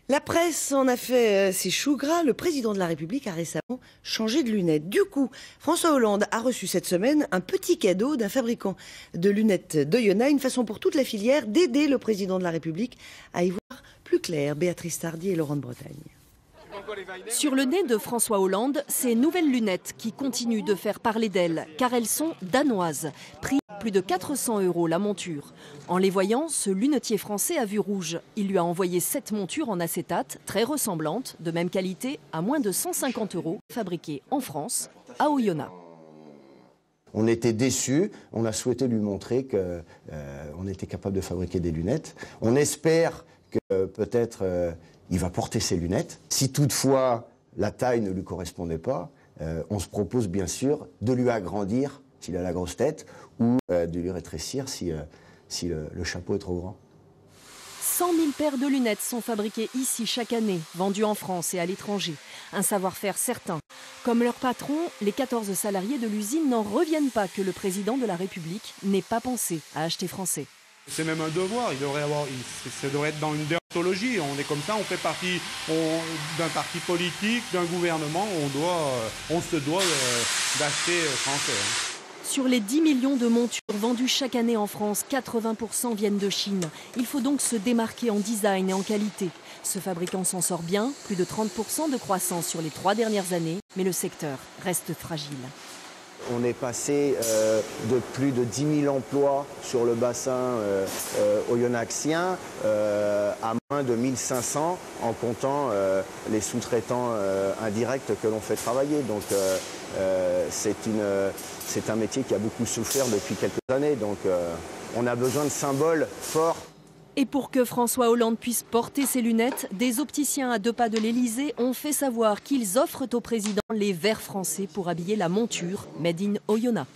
La presse en a fait ses choux gras. Le président de la République a récemment changé de lunettes. Du coup, François Hollande a reçu cette semaine un petit cadeau d'un fabricant de lunettes d'Oyonnax, une façon pour toute la filière d'aider le président de la République à y voir plus clair. Béatrice Tardy et Laurent de Bretagne. Sur le nez de François Hollande, ces nouvelles lunettes qui continuent de faire parler d'elles, car elles sont danoises. Prix plus de 400 € la monture. En les voyant, ce lunetier français a vu rouge. Il lui a envoyé 7 montures en acétate, très ressemblantes, de même qualité, à moins de 150 €, fabriquées en France, à Oyonnax. On était déçus, on a souhaité lui montrer qu'on était capable de fabriquer des lunettes. On espère que peut-être il va porter ses lunettes. Si toutefois la taille ne lui correspondait pas, on se propose bien sûr de lui agrandir s'il a la grosse tête ou de lui rétrécir si le chapeau est trop grand. 100 000 paires de lunettes sont fabriquées ici chaque année, vendues en France et à l'étranger. Un savoir-faire certain. Comme leur patron, les 14 salariés de l'usine n'en reviennent pas que le président de la République n'ait pas pensé à acheter français. C'est même un devoir, ça devrait être dans une déontologie. On est comme ça, on fait partie d'un parti politique, d'un gouvernement, on se doit d'acheter français. Sur les 10 millions de montures vendues chaque année en France, 80% viennent de Chine. Il faut donc se démarquer en design et en qualité. Ce fabricant s'en sort bien, plus de 30% de croissance sur les 3 dernières années, mais le secteur reste fragile. On est passé de plus de 10 000 emplois sur le bassin oyonnaxien à moins de 1500 en comptant les sous-traitants indirects que l'on fait travailler. Donc c'est un métier qui a beaucoup souffert depuis quelques années. Donc on a besoin de symboles forts. Et pour que François Hollande puisse porter ses lunettes, des opticiens à 2 pas de l'Elysée ont fait savoir qu'ils offrent au président les verres français pour habiller la monture Made in Oyonnax.